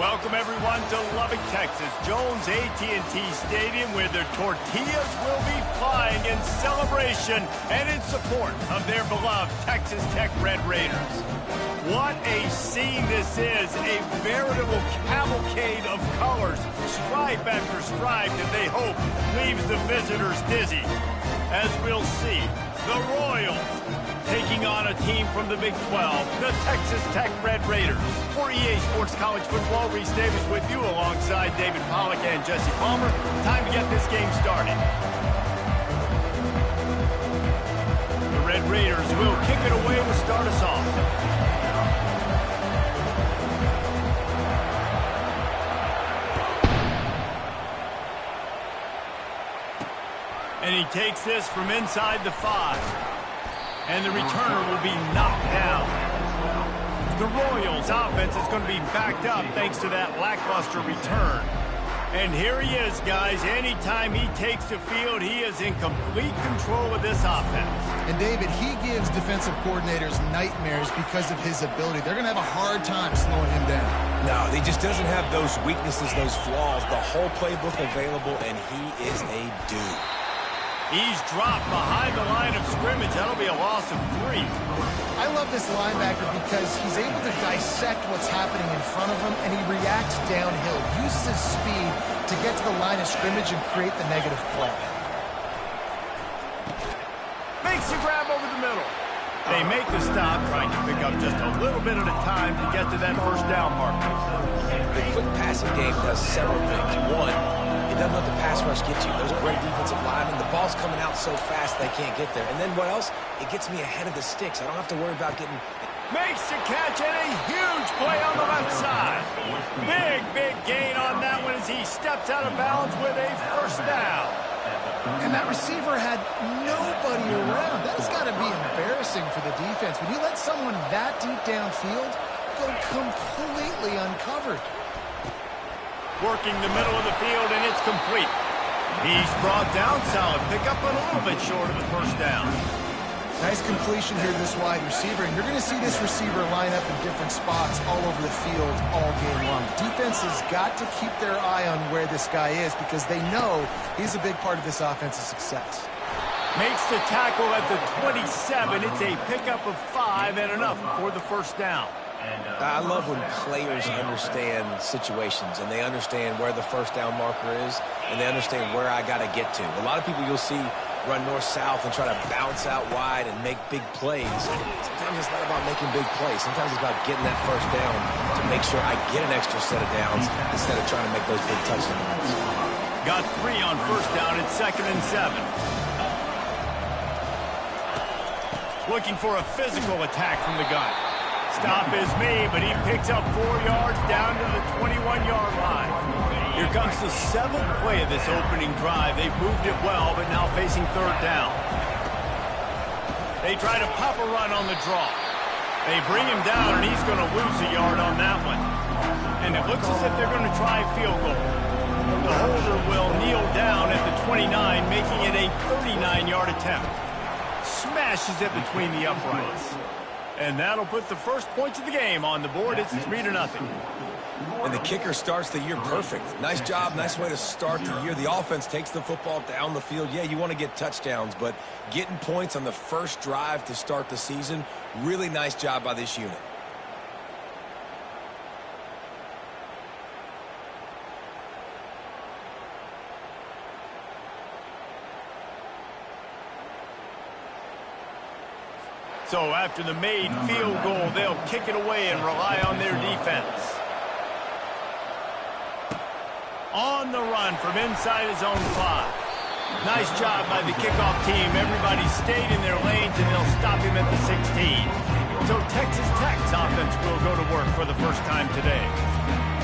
Welcome, everyone, to Lubbock, Texas, Jones AT&T Stadium, where the tortillas will be flying in celebration and in support of their beloved Texas Tech Red Raiders. What a scene this is, a veritable cavalcade of colors, stripe after stripe, that they hope leaves the visitors dizzy. As we'll see, the Royals taking on a team from the Big 12, the Texas Tech Red Raiders. For EA Sports College Football, Reese Davis with you alongside David Pollack and Jesse Palmer. Time to get this game started. The Red Raiders will kick it away to start us off. And he takes this from inside the 5. And the returner will be knocked down. The Royals' offense is going to be backed up thanks to that lackluster return. And here he is, guys. Anytime he takes the field, he is in complete control of this offense. And, David, he gives defensive coordinators nightmares because of his ability. They're going to have a hard time slowing him down. No, he just doesn't have those weaknesses, those flaws. The whole playbook available, and he is a dude. He's dropped behind the line of scrimmage. That'll be a loss of 3. I love this linebacker because he's able to dissect what's happening in front of him, and he reacts downhill, uses his speed to get to the line of scrimmage and create the negative play. Makes the grab over the middle. They make the stop, trying to pick up just a little bit at a time to get to that first down marker. The quick passing game does several things. One, it doesn't let the pass rush get you. Those great defensive linemen. The ball's coming out so fast they can't get there. And then what else? It gets me ahead of the sticks. I don't have to worry about getting... Makes the catch and a huge play on the left side. Big gain on that one as he steps out of bounds with a first down. And that receiver had nobody around. That has got to be embarrassing for the defense. When you let someone that deep downfield go completely uncovered. Working the middle of the field, and it's complete. He's brought down solid. Pick up a little bit short of the first down. Nice completion here to this wide receiver, and you're going to see this receiver line up in different spots all over the field all game long. Defense has got to keep their eye on where this guy is because they know he's a big part of this offense's success. Makes the tackle at the 27. It's a pickup of 5 and enough for the first down. I love when players understand situations and they understand where the first down marker is and they understand where I got to get to. A lot of people you'll see run north-south and try to bounce out wide and make big plays. Sometimes it's not about making big plays. Sometimes it's about getting that first down to make sure I get an extra set of downs instead of trying to make those big touchdowns. Got 3 on first down at 2nd and 7. Looking for a physical attack from the gun. Stop is made, but he picks up 4 yards down to the 21-yard line. Here comes the 7th play of this opening drive. They've moved it well, but now facing 3rd down. They try to pop a run on the draw. They bring him down, and he's going to lose a yard on that one. And it looks as if they're going to try a field goal. The holder will kneel down at the 29, making it a 39-yard attempt. Smashes it between the uprights. And that'll put the first points of the game on the board. It's 3-0. And the kicker starts the year perfect. Nice job, nice way to start the year. The offense takes the football down the field. Yeah, you want to get touchdowns, but getting points on the first drive to start the season, really nice job by this unit. So after the made field goal, they'll kick it away and rely on their defense. On the run from inside his own 5. Nice job by the kickoff team. Everybody stayed in their lanes, and they'll stop him at the 16. So Texas Tech's offense will go to work for the first time today.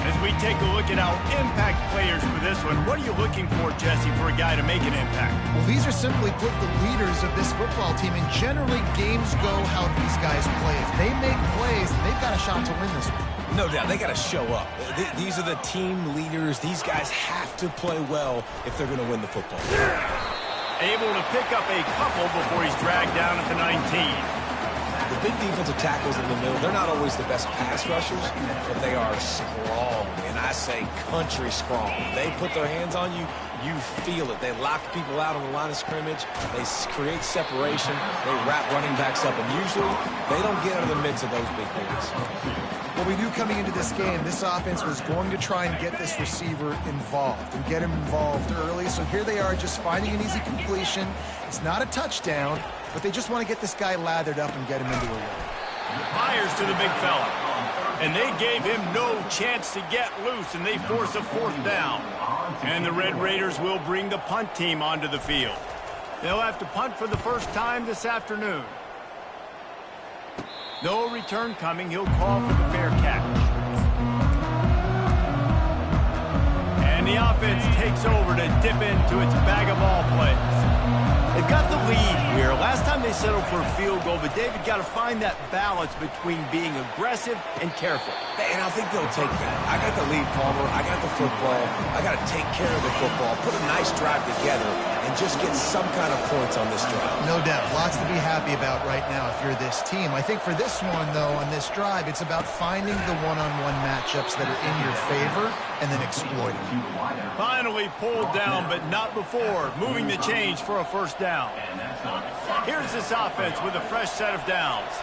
As we take a look at our impact players for this one, what are you looking for, Jesse, for a guy to make an impact? Well, these are simply put the leaders of this football team, and generally games go how these guys play. If they make plays, they've got a shot to win this one. No doubt, they got to show up. These are the team leaders. These guys have to play well if they're going to win the football. Able to pick up a couple before he's dragged down at the 19. The The big defensive tackles in the middle, they're not always the best pass rushers, but they are strong, and I say country strong. They put their hands on you, you feel it. They lock people out on the line of scrimmage. They create separation. They wrap running backs up, and usually they don't get out of the midst of those big boys. Well, we knew coming into this game, this offense was going to try and get this receiver involved and get him involved early. So here they are just finding an easy completion. It's not a touchdown, but they just want to get this guy lathered up and get him into a rhythm. Fires to the big fella. And they gave him no chance to get loose, and they force a 4th down. And the Red Raiders will bring the punt team onto the field. They'll have to punt for the first time this afternoon. No return coming. He'll call for the fair catch. And the offense takes over to dip into its bag of ball plays. They've got the lead here. Last time they settled for a field goal, but David got to find that balance between being aggressive and careful. And I think they'll take that. I got the lead, Palmer. I got the football. I got to take care of the football, put a nice drive together, and just get some kind of points on this drive. No doubt. Lots to be happy about right now if you're this team. I think for this one, though, on this drive, it's about finding the one-on-one matchups that are in your favor and then exploiting them. Finally pulled down, but not before. Moving the change for a 1st down. Here's this offense with a fresh set of downs.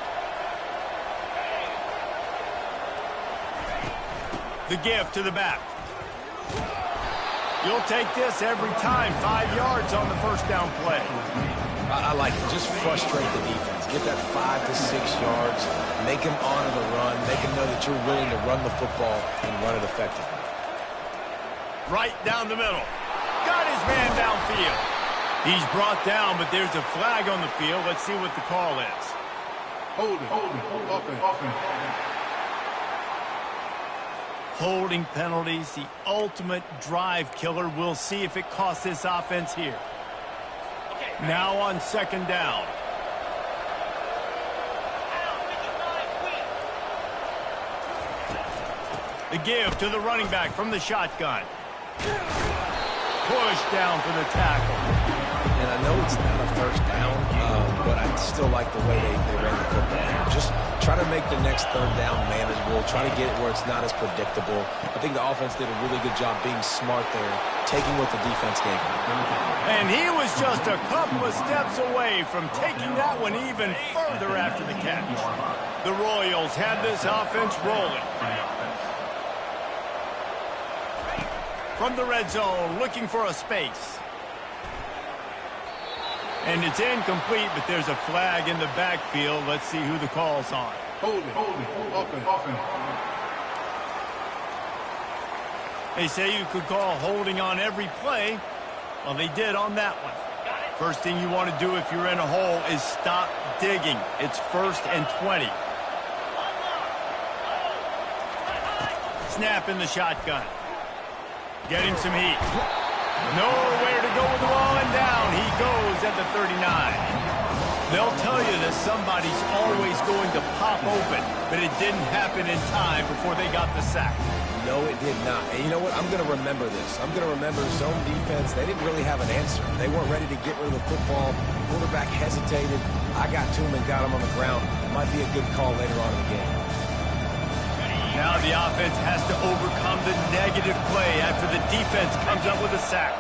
The give to the back. You'll take this every time. 5 yards on the 1st down play. I like it. Just frustrate the defense. Get that 5 to 6 yards. Make them honor the run. Make them know that you're willing to run the football and run it effectively. Right down the middle. Got his man downfield. He's brought down, but there's a flag on the field. Let's see what the call is. Holding penalties, the ultimate drive killer. We'll see if it costs this offense here. Now on 2nd down. The give to the running back from the shotgun. Push down for the tackle. And I know it's not a 1st down, but I still like the way they ran the football. Just try to make the next 3rd down manageable. Try to get it where it's not as predictable. I think the offense did a really good job being smart there, taking what the defense gave him. And he was just a couple of steps away from taking that one even further after the catch. The Royals had this offense rolling. From the red zone, looking for a space. And it's incomplete, but there's a flag in the backfield. Let's see who the call's on. They say you could call holding on every play. Well, they did on that one. First thing you want to do if you're in a hole is stop digging. It's 1st and 20. Snap in the shotgun. Getting some heat. Nowhere to go with the ball, and down he goes at the 39. They'll tell you that somebody's always going to pop open, but it didn't happen in time before they got the sack. No, it did not. And you know what? I'm going to remember this. I'm going to remember zone defense. They didn't really have an answer. They weren't ready to get rid of the football. The quarterback hesitated. I got to him and got him on the ground. It might be a good call later on in the game. Now the offense has to overcome the negative play after the defense comes up with a sack.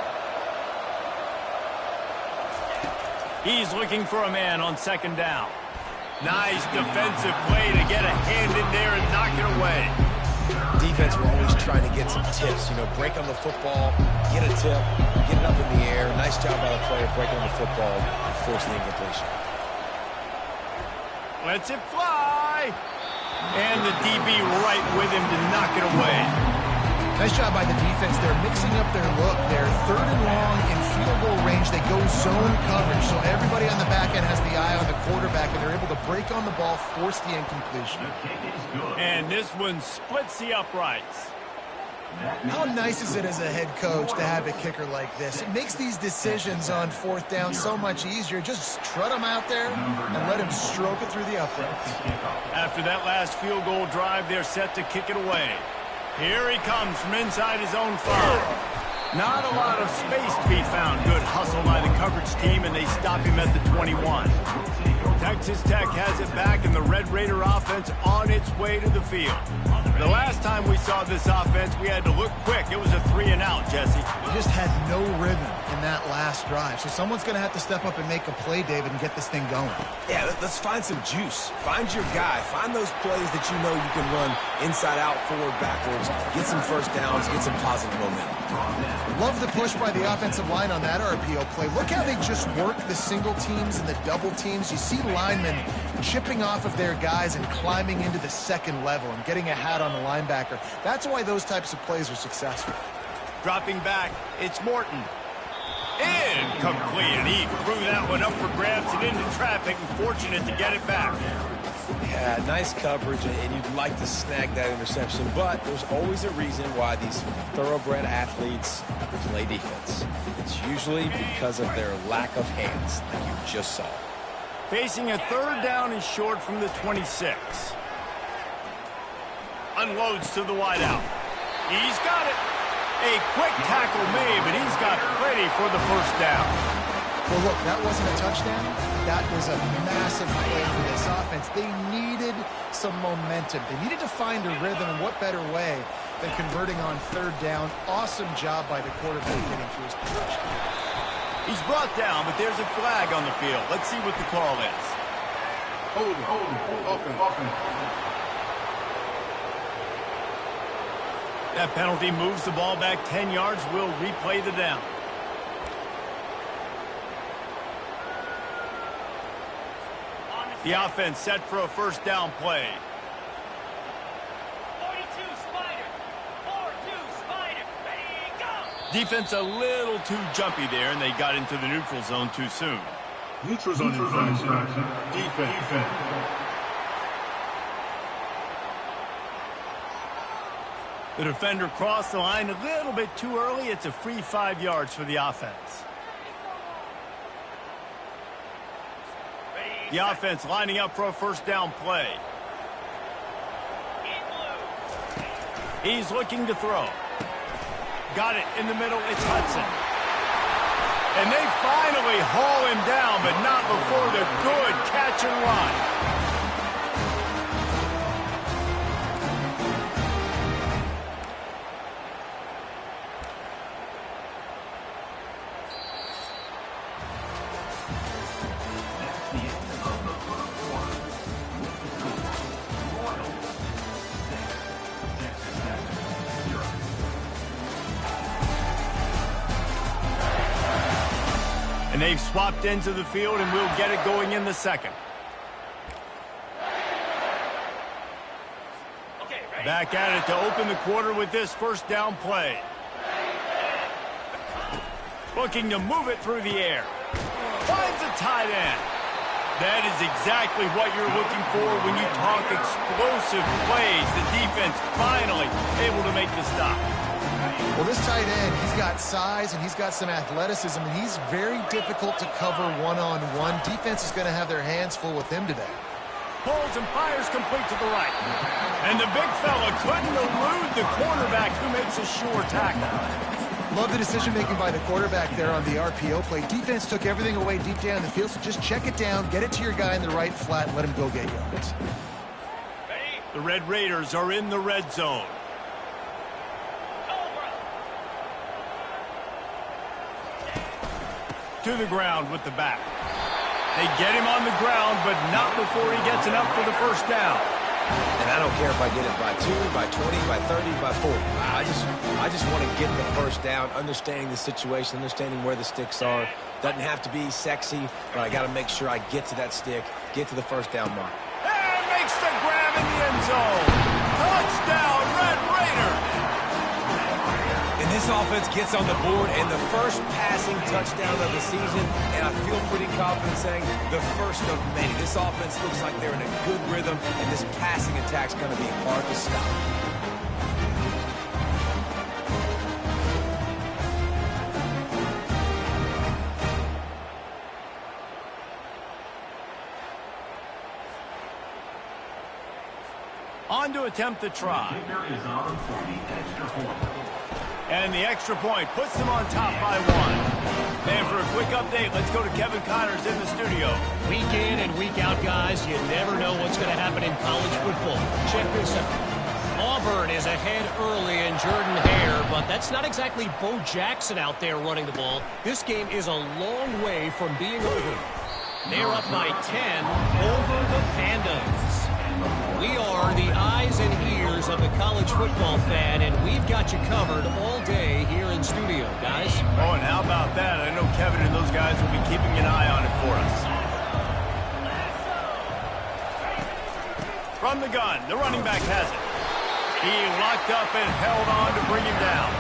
He's looking for a man on 2nd down. Nice defensive play to get a hand in there and knock it away. Defense were always trying to get some tips, break on the football, get a tip, get it up in the air. Nice job by the player breaking on the football and forcing the incompletion. Lets it fly. And the DB right with him to knock it away. Nice job by the defense. They're mixing up their look. They're 3rd and long in field goal range. They go zone coverage, so everybody on the back end has the eye on the quarterback, and they're able to break on the ball, force the incompletion. And this one splits the uprights. How nice is it as a head coach to have a kicker like this? It makes these decisions on 4th down so much easier. Just trot him out there and let him stroke it through the uprights. After that last field goal drive, they're set to kick it away. Here he comes from inside his own 5. Not a lot of space to be found. Good hustle by the coverage team, and they stop him at the 21. Texas Tech has it back, and the Red Raider offense on its way to the field. The last time we saw this offense, we had to look quick. It was a 3-and-out, Jesse. We just had no rhythm in that last drive. So someone's going to have to step up and make a play, David, and get this thing going. Yeah, let's find some juice. Find your guy. Find those plays that you know you can run inside out, forward, backwards. Get some first downs. Get some positive momentum. Love the push by the offensive line on that RPO play. Look how they just work the single teams and the double teams. You see linemen chipping off of their guys and climbing into the second level and getting a hat on the linebacker. That's why those types of plays are successful. Dropping back, it's Morton. Incomplete, and he threw that one up for grabs and into traffic, and fortunate to get it back. Yeah, nice coverage, and you'd like to snag that interception, but there's always a reason why these thoroughbred athletes play defense. It's usually because of their lack of hands, like you just saw. Facing a third down and short from the 26. Unloads to the wideout. He's got it. A quick tackle made, but he's got plenty for the first down. Well, look, that wasn't a touchdown. That was a massive play for this offense. They needed some momentum. They needed to find a rhythm, and what better way than converting on third down. Awesome job by the quarterback getting through his position. He's brought down, but there's a flag on the field. Let's see what the call is. Hold it. That penalty moves the ball back 10 yards. We'll replay the down. The offense set for a first down play. 42 Spider. 4-2 Spider. Ready, go! Defense a little too jumpy there, and they got into the neutral zone too soon. Neutral zone infraction. Defense. The defender crossed the line a little bit too early. It's a free 5 yards for the offense. The offense lining up for a first down play. He's looking to throw. Got it in the middle. It's Hudson. And they finally haul him down, but not before the good catch and run. And they've swapped ends of the field, and we'll get it going in the second. Okay, ready? Back at it to open the quarter with this first down play. Looking to move it through the air. Finds a tight end. That is exactly what you're looking for when you talk explosive plays. The defense finally able to make the stop. Well, this tight end, he's got size and he's got some athleticism, and he's very difficult to cover one-on-one. Defense is going to have their hands full with him today. Pulls and fires complete to the right. And the big fella couldn't elude the cornerback, who makes a sure tackle. Love the decision-making by the quarterback there on the RPO play. Defense took everything away deep down the field, so just check it down, get it to your guy in the right flat, and let him go get yards. The Red Raiders are in the red zone. To the ground with the back. They get him on the ground, but not before he gets enough for the first down. And I don't care if I get it by 2, by 20, by 30, by 40. I just want to get the first down, understanding the situation, understanding where the sticks are. Doesn't have to be sexy, but I got to make sure I get to that stick, get to the first down mark. And makes the grab in the end zone. Touchdown, Red Raiders. And this offense gets on the board, and the first passing touchdown of the season, and I feel pretty confident saying the first of many. This offense looks like they're in a good rhythm, and this passing attack's going to be hard to stop. On to attempt the try. And the extra point puts them on top by 1. And for a quick update, let's go to Kevin Connors in the studio. Week in and week out, guys, you never know what's going to happen in college football. Check this out. Auburn is ahead early in Jordan Hare, but that's not exactly Bo Jackson out there running the ball. This game is a long way from being over. They're up by 10 over the Pandas. We are the eyes and ears of the college football fan, and we've got you covered all day here in studio, guys. Oh, and how about that? I know Kevin and those guys will be keeping an eye on it for us. From the gun, the running back has it. He locked up and held on to bring him down.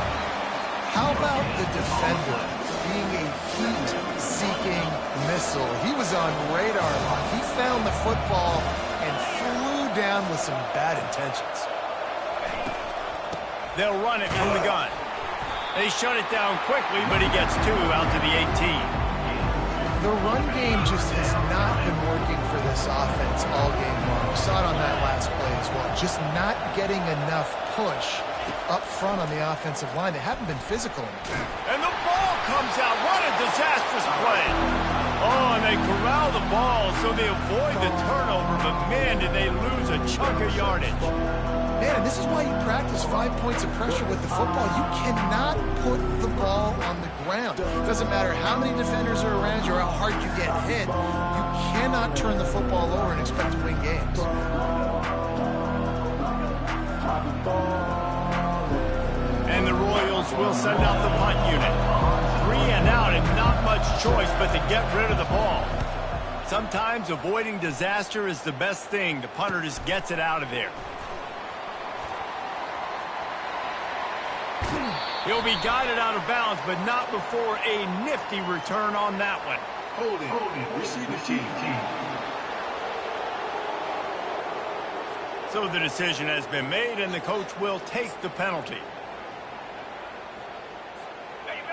How about the defender being a heat-seeking missile? He was on radar lock. He found the football and flew down with some bad intentions. They'll run it from the gun. They shut it down quickly, but he gets 2 out to the 18. The run game just has not been working for this offense all game long. We saw it on that last play as well. Just not getting enough push up front on the offensive line. They haven't been physical enough. And the ball comes out. What a disastrous play. Oh, and they corral the ball so they avoid the turnover, but man, did they lose a chunk of yardage. Man, and this is why you practice 5 points of pressure with the football. You cannot put the ball on the ground. It doesn't matter how many defenders are around you or how hard you get hit. You cannot turn the football over and expect to win games. And the Royals will send out the punt unit. 3 and out and not much choice but to get rid of the ball. Sometimes avoiding disaster is the best thing. The punter just gets it out of there. He'll be guided out of bounds, but not before a nifty return on that one. Holding. Receive the team. So the decision has been made, and the coach will take the penalty.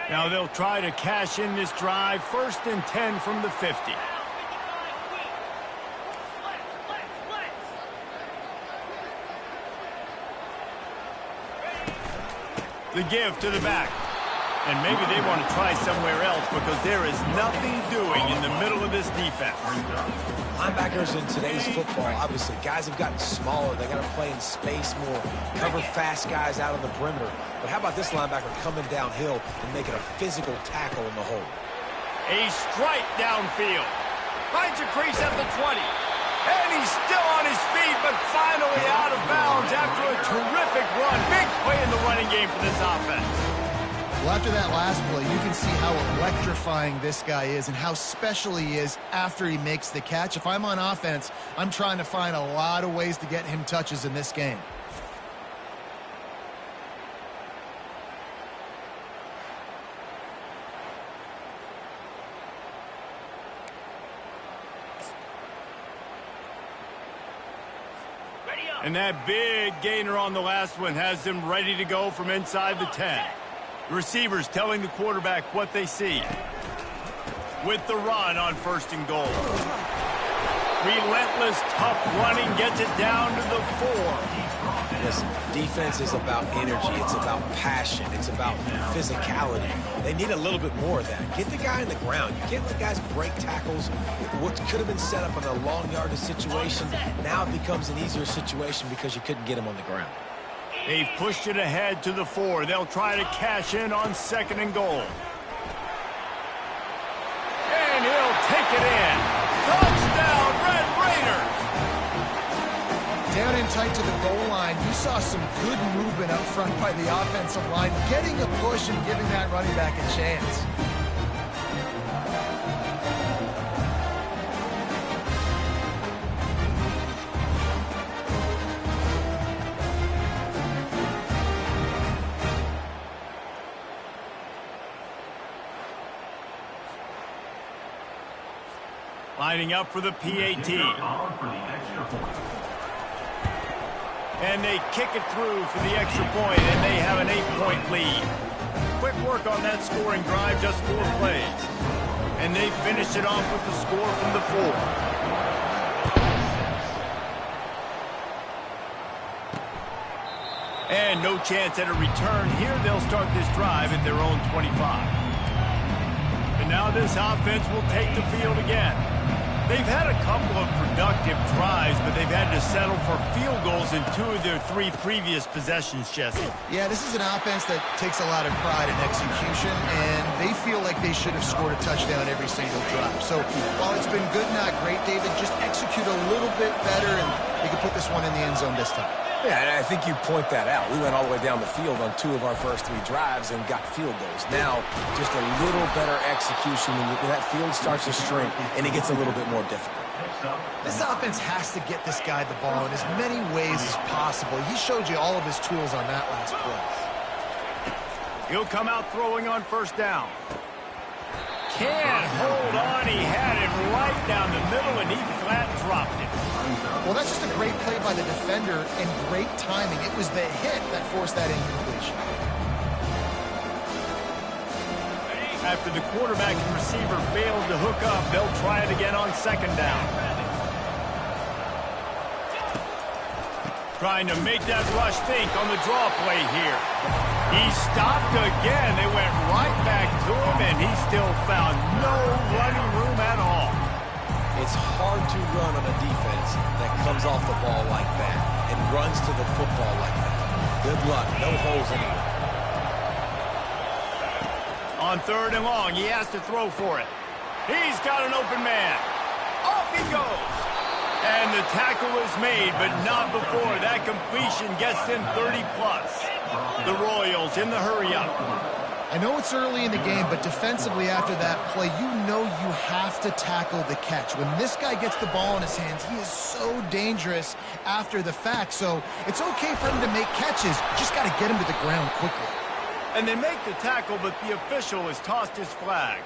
Now they'll try to cash in this drive. 1st and 10 from the 50. The give to the back. And maybe they want to try somewhere else because there is nothing doing in the middle of this defense. Linebackers in today's football, obviously, guys have gotten smaller. They got to play in space more, cover fast guys out on the perimeter. But how about this linebacker coming downhill and making a physical tackle in the hole? A strike downfield. Finds a crease at the 20. And he's still on his feet, but finally out of bounds after a terrific run. Big play in the running game for this offense. Well, after that last play, you can see how electrifying this guy is and how special he is after he makes the catch. If I'm on offense, I'm trying to find a lot of ways to get him touches in this game. And that big gainer on the last one has them ready to go from inside the 10. The receivers telling the quarterback what they see. With the run on 1st and goal. Relentless, tough running gets it down to the 4. Listen, defense is about energy. It's about passion. It's about physicality. They need a little bit more of that. Get the guy on the ground. You can't let guys break tackles. What could have been set up in a long yardage situation, now it becomes an easier situation because you couldn't get him on the ground. They've pushed it ahead to the 4. They'll try to cash in on 2nd and goal. And he'll take it in. Touchdown, Red Raiders! Down in tight to the goal line, you saw some good movement up front by the offensive line, getting a push and giving that running back a chance. Lining up for the PAT. And they kick it through for the extra point, and they have an 8-point lead. Quick work on that scoring drive, just 4 plays. And they finish it off with the score from the 4. And no chance at a return. Here they'll start this drive at their own 25. And now this offense will take the field again. They've had a couple of productive drives, but they've had to settle for field goals in 2 of their 3 previous possessions, Jesse. Yeah, this is an offense that takes a lot of pride in execution, and they feel like they should have scored a touchdown every single drive. So while it's been good, not great, David, just execute a little bit better, and they can put this one in the end zone this time. Yeah, and I think you point that out. We went all the way down the field on 2 of our first 3 drives and got field goals. Now, just a little better execution when that field starts to shrink and it gets a little bit more difficult. This offense has to get this guy the ball in as many ways as possible. He showed you all of his tools on that last play. He'll come out throwing on first down. Can't hold on. He had it right down the middle, and he flat dropped it. Well, that's just a great play by the defender and great timing. It was the hit that forced that incompletion. After the quarterback and receiver failed to hook up, they'll try it again on second down. Trying to make that rush think on the draw play here. He stopped again. They went right back to him, and he still found no running room at all. It's hard to run on a defense that comes off the ball like that and runs to the football like that. Good luck. No holes anywhere. On 3rd and long, he has to throw for it. He's got an open man. Off he goes. And the tackle is made, but not before that completion gets them 30-plus. The Royals in the hurry-up. I know it's early in the game, but defensively after that play, you know you have to tackle the catch. When this guy gets the ball in his hands, he is so dangerous after the fact. So it's okay for him to make catches. Just got to get him to the ground quickly. And they make the tackle, but the official has tossed his flag.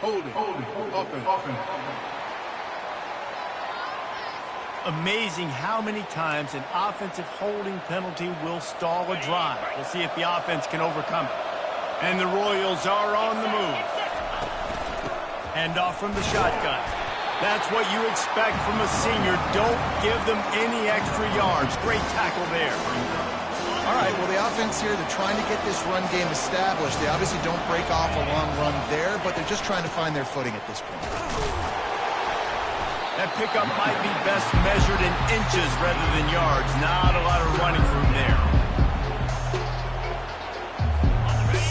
Holding. Offense. Amazing how many times an offensive holding penalty will stall a drive. We'll see if the offense can overcome it. And the Royals are on the move. Hand off from the shotgun. That's what you expect from a senior. Don't give them any extra yards. Great tackle there. All right, well, the offense here, they're trying to get this run game established. They obviously don't break off a long run there, but they're just trying to find their footing at this point. That pickup might be best measured in inches rather than yards. Not a lot of running room there.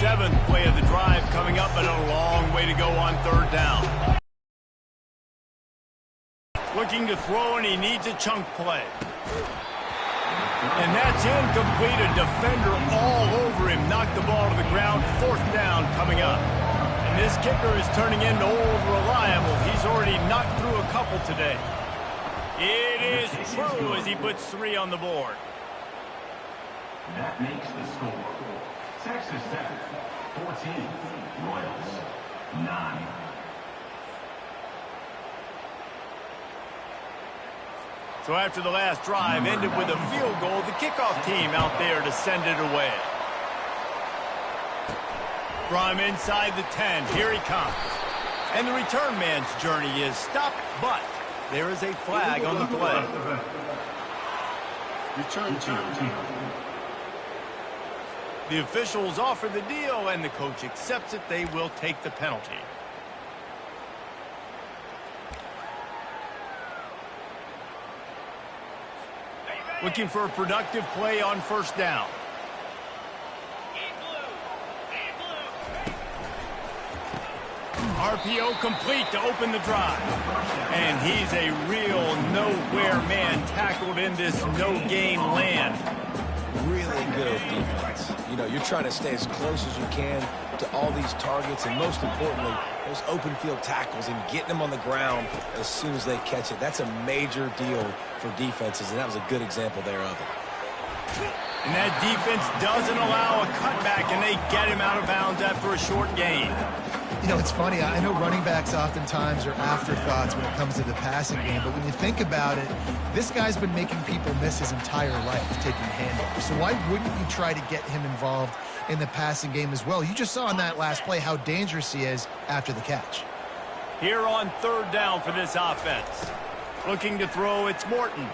7th play of the drive coming up, but a long way to go on 3rd down. Looking to throw, and he needs a chunk play. And that's incomplete. A defender all over him. Knocked the ball to the ground. 4th down coming up. And this kicker is turning into old reliable. He's already knocked through a couple today. It is true as he puts 3 on the board. That makes the score. Texas Tech 14, Royals 9. So after the last drive ended with a field goal, the kickoff team out there to send it away. From inside the 10, here he comes. And the return man's journey is stopped, but there is a flag on the play. Return team. The officials offer the deal, and the coach accepts it. They will take the penalty. Looking for a productive play on first down. RPO complete to open the drive. And he's a real nowhere man tackled in this no-gain land. Really good defense. You know, you're trying to stay as close as you can to all these targets, and most importantly, those open field tackles and getting them on the ground as soon as they catch it. That's a major deal for defenses, and that was a good example there of it. And that defense doesn't allow a cutback, and they get him out of bounds after a short gain. You know, it's funny. I know running backs oftentimes are afterthoughts when it comes to the passing game, but when you think about it, this guy's been making people miss his entire life taking handoffs. So why wouldn't you try to get him involved in the passing game as well? You just saw in that last play how dangerous he is after the catch. Here on third down for this offense. Looking to throw, it's Morton.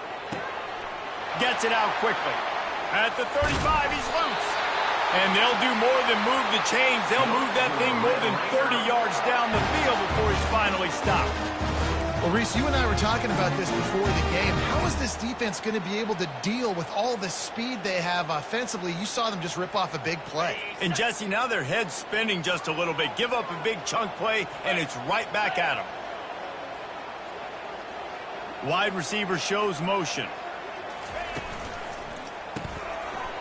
Gets it out quickly. At the 35, he's loose. And they'll do more than move the chains. They'll move that thing more than 30 yards down the field before he's finally stopped. Well, Reese, you and I were talking about this before the game. How is this defense going to be able to deal with all the speed they have offensively? You saw them just rip off a big play. And, Jesse, now their head's spinning just a little bit. Give up a big chunk play, and it's right back at them. Wide receiver shows motion.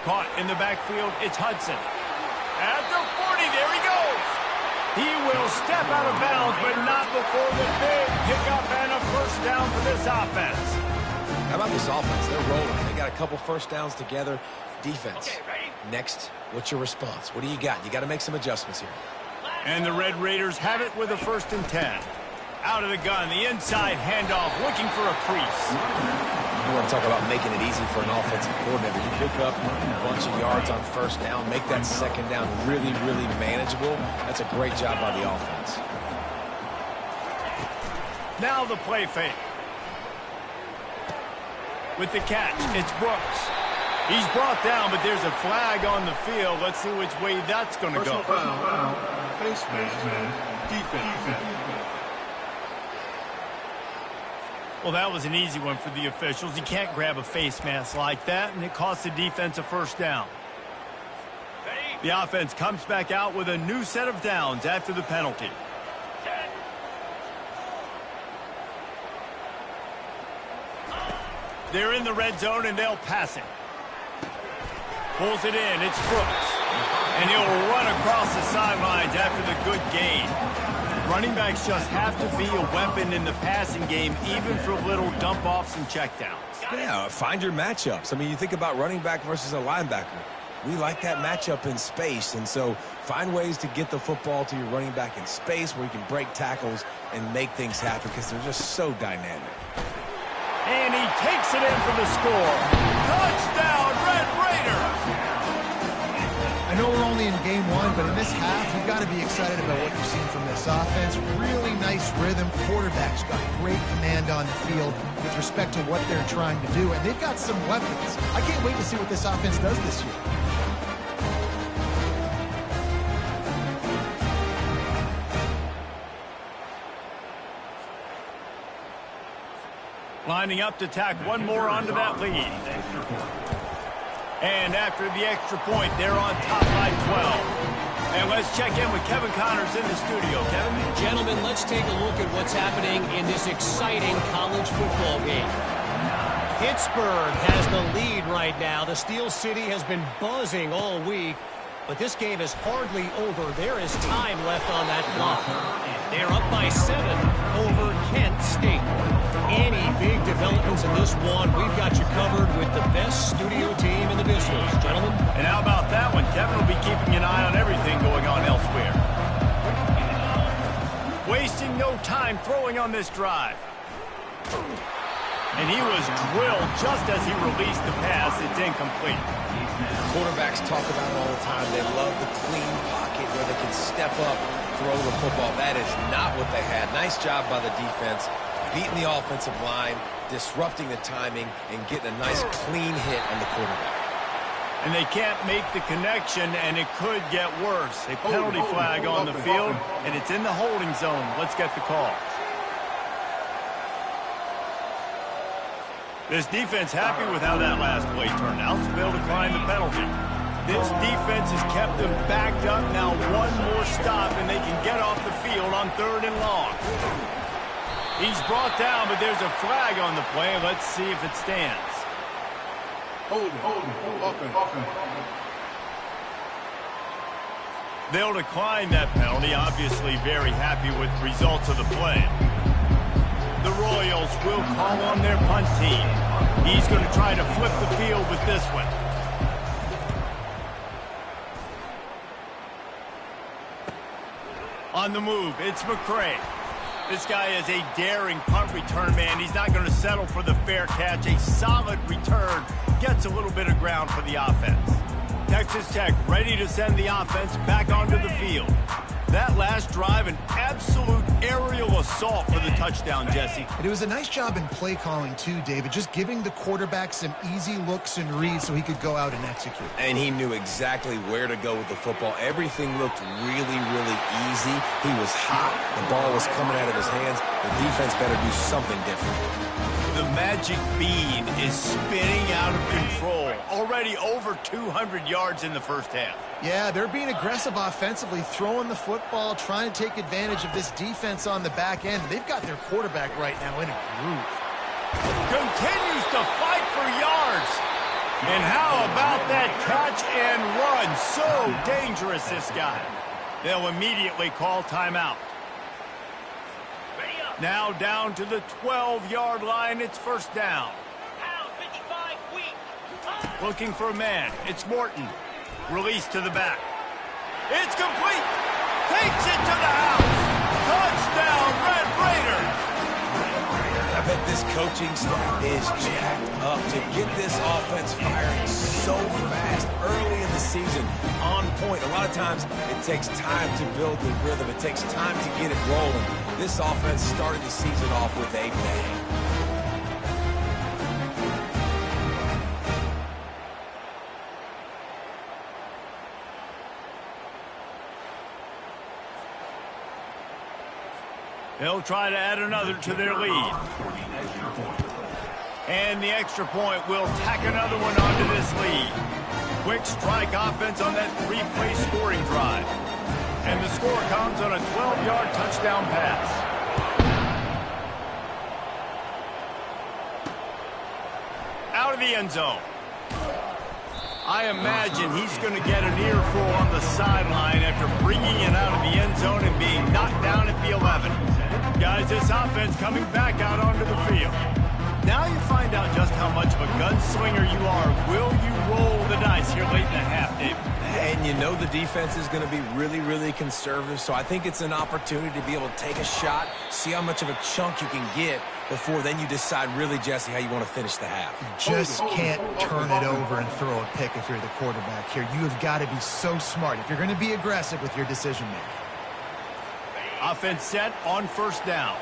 Caught in the backfield, it's Hudson. At the 40, there he goes. He will step out of bounds, but not before the big pickup and a first down for this offense. How about this offense? They're rolling. They got a couple first downs together. Defense. Next, what's your response? What do you got? You got to make some adjustments here. And the Red Raiders have it with a 1st and 10. Out of the gun, the inside handoff, looking for a crease. You want to talk about making it easy for an offensive coordinator. You pick up a bunch of yards on first down, make that second down really, really manageable. That's a great job by the offense. Now the play fake. With the catch, it's Brooks. He's brought down, but there's a flag on the field. Let's see which way that's going to go. Foul. Face mask. Defense. Well, that was an easy one for the officials. You can't grab a face mask like that, and it costs the defense a first down. The offense comes back out with a new set of downs after the penalty. They're in the red zone, and they'll pass it. Pulls it in. It's Brooks. And he'll run across the sidelines after the good gain. Running backs just have to be a weapon in the passing game, even for little dump-offs and checkdowns. Yeah, find your matchups. I mean, you think about running back versus a linebacker. We like that matchup in space, and so find ways to get the football to your running back in space where you can break tackles and make things happen because they're just so dynamic. And he takes it in for the score. Touchdown, Red Raiders! I know we're only in game one, but in this half, you've got to be excited about what you've seen from this offense. Really nice rhythm. Quarterback's got great command on the field with respect to what they're trying to do, and they've got some weapons. I can't wait to see what this offense does this year. Lining up to tack one more onto that lead. And after the extra point, they're on top by 12. And let's check in with Kevin Connors in the studio. Kevin? Gentlemen, let's take a look at what's happening in this exciting college football game. Pittsburgh has the lead right now. The Steel City has been buzzing all week, but this game is hardly over. There is time left on that clock. They're up by 7 over Kent State. Any big developments in this one, we've got you covered with the best studio team in the business, gentlemen. And how about that one? Kevin will be keeping an eye on everything going on elsewhere. Wasting no time throwing on this drive. And he was drilled just as he released the pass. It's incomplete. Quarterbacks talk about it all the time. They love the clean pocket where they can step up, throw the football. That is not what they had. Nice job by the defense, beating the offensive line, disrupting the timing, and getting a nice clean hit on the quarterback. And they can't make the connection, and it could get worse. A penalty flag on the field, and it's in the holding zone. Let's get the call. This defense happy with how that last play turned out, so they'll decline the penalty. This defense has kept them backed up. Now one more stop, and they can get off the field on 3rd and long. He's brought down, but there's a flag on the play. Let's see if it stands. Hold it. They'll decline that penalty, obviously very happy with the results of the play. The Royals will call on their punt team. He's going to try to flip the field with this one. On the move, it's McCray. This guy is a daring punt return man. He's not going to settle for the fair catch. A solid return gets a little bit of ground for the offense. Texas Tech ready to send the offense back onto the field. That last drive, an absolute aerial assault for the touchdown, Jesse. And it was a nice job in play calling too, David, just giving the quarterback some easy looks and reads so he could go out and execute. And he knew exactly where to go with the football. Everything looked really, really easy. He was hot. The ball was coming out of his hands. The defense better do something different. The magic bean is spinning out of control. Already over 200 yards in the first half. Yeah, they're being aggressive offensively, throwing the football, trying to take advantage of this defense on the back end. They've got their quarterback right now in a groove. Continues to fight for yards. And how about that catch and run? So dangerous, this guy. They'll immediately call timeout. Now down to the 12-yard line. It's first down. Looking for a man. It's Morton. Release to the back. It's complete. Takes it to the house. Touchdown, Red Raiders. I bet this coaching staff is jacked up to get this offense firing so fast early in the season, on point. A lot of times it takes time to build the rhythm. It takes time to get it rolling. This offense started the season off with a bang. They'll try to add another to their lead. And the extra point will tack another one onto this lead. Quick strike offense on that three-play scoring drive. And the score comes on a 12-yard touchdown pass. Out of the end zone. I imagine he's going to get an earful on the sideline after bringing it out of the end zone and being knocked down at the 11. Guys, this offense coming back out onto the field. Now you find out just how much of a gunslinger you are. Will you roll the dice here late in the half, David? And you know the defense is going to be really, really conservative, so I think it's an opportunity to be able to take a shot, see how much of a chunk you can get before then you decide really, Jesse, how you want to finish the half. You just can't turn it over and throw a pick if you're the quarterback here. You have got to be so smart if you're going to be aggressive with your decision-making. Offense set on first down.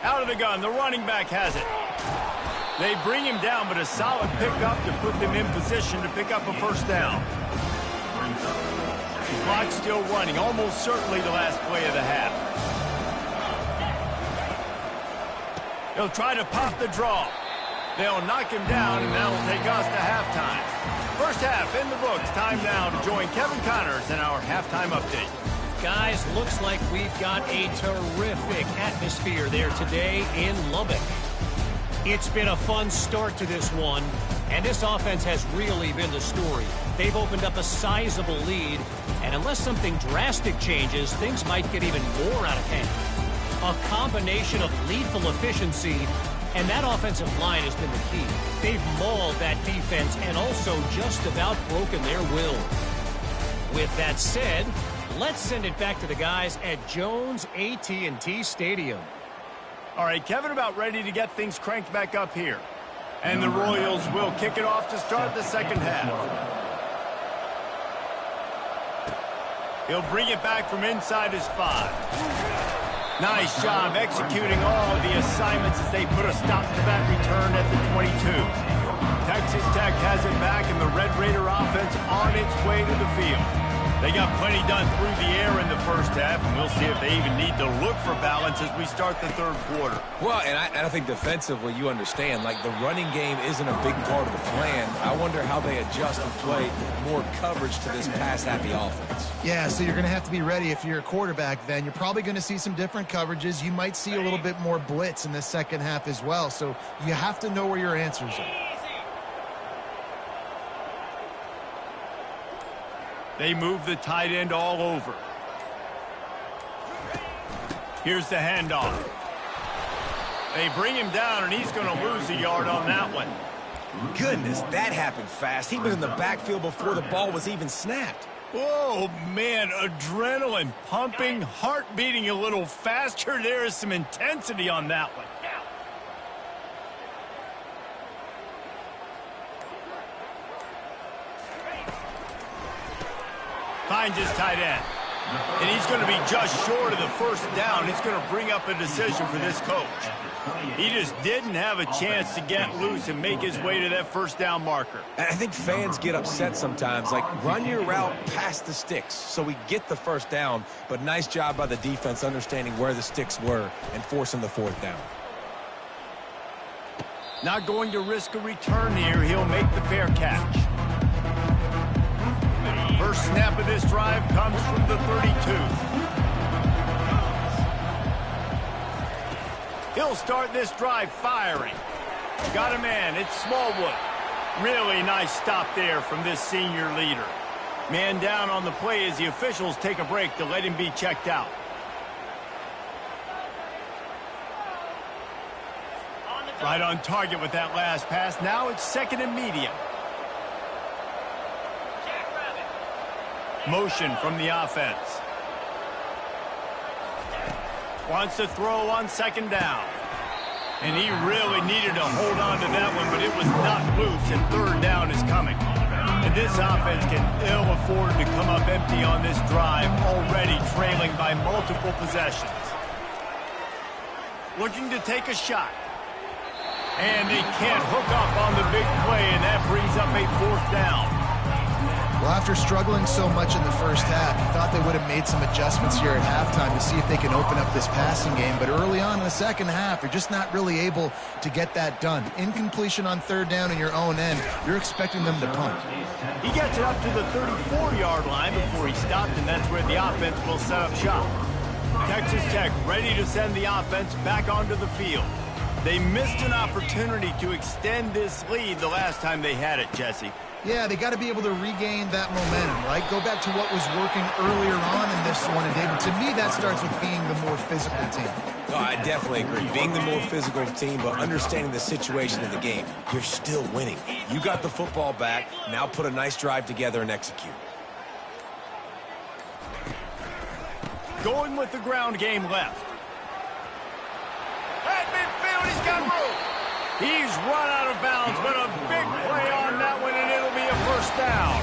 Out of the gun, the running back has it. They bring him down, but a solid pickup to put them in position to pick up a first down. The clock's still running, almost certainly the last play of the half. They'll try to pop the draw. They'll knock him down, and that'll take us to halftime. First half in the books. Time now to join Kevin Connors in our halftime update. Guys, looks like we've got a terrific atmosphere there today in Lubbock. It's been a fun start to this one, and this offense has really been the story. They've opened up a sizable lead, and unless something drastic changes, things might get even more out of hand. A combination of lethal efficiency, and that offensive line has been the key. They've mauled that defense and also just about broken their will. With that said, let's send it back to the guys at Jones AT&T Stadium. All right, Kevin about ready to get things cranked back up here. And the Royals will kick it off to start the second half. He'll bring it back from inside his 5. Nice job executing all of the assignments as they put a stop to that return at the 22. Texas Tech has it back, and the Red Raider offense on its way to the field. They got plenty done through the air in the first half, and we'll see if they even need to look for balance as we start the third quarter. Well, and I think defensively, you understand, like the running game isn't a big part of the plan. I wonder how they adjust and play more coverage to this pass-happy offense. Yeah, so you're going to have to be ready if you're a quarterback then. You're probably going to see some different coverages. You might see a little bit more blitz in the second half as well, so you have to know where your answers are. They move the tight end all over. Here's the handoff. They bring him down, and he's going to lose a yard on that one. Goodness, that happened fast. He was in the backfield before the ball was even snapped. Oh, man, adrenaline pumping, heart beating a little faster. There is some intensity on that one. finds his tight end. And he's going to be just short of the first down. It's going to bring up a decision for this coach. He just didn't have a chance to get loose and make his way to that first down marker. And I think fans get upset sometimes, like run your route past the sticks so we get the first down, but nice job by the defense understanding where the sticks were and forcing the fourth down. Not going to risk a return here. He'll make the fair catch. First snap of this drive comes from the 32. He'll start this drive firing. Got a man. It's Smallwood. Really nice stop there from this senior leader. Man down on the play as the officials take a break to let him be checked out. Right on target with that last pass. Now it's second and medium. Motion from the offense. Wants to throw on second down. And he really needed to hold on to that one, but it was not loose, and third down is coming. And this offense can ill afford to come up empty on this drive, already trailing by multiple possessions. Looking to take a shot. And they can't hook up on the big play, and that brings up a fourth down. Well, after struggling so much in the first half, you thought they would have made some adjustments here at halftime to see if they can open up this passing game. But early on in the second half, you're just not really able to get that done. Incompletion on third down in your own end, you're expecting them to punt. He gets it up to the 34-yard line before he stopped, and that's where the offense will set up shop. Texas Tech ready to send the offense back onto the field. They missed an opportunity to extend this lead the last time they had it, Jesse. Yeah, they got to be able to regain that momentum, right? Go back to what was working earlier on in this one, and David, to me, that starts with being the more physical team. Oh, I definitely agree. Being the more physical team, but understanding the situation of the game. You're still winning. You got the football back. Now put a nice drive together and execute. Going with the ground game left. At midfield, he's got room. He's run out of bounds, but a big play on that one, and it'll be a first down.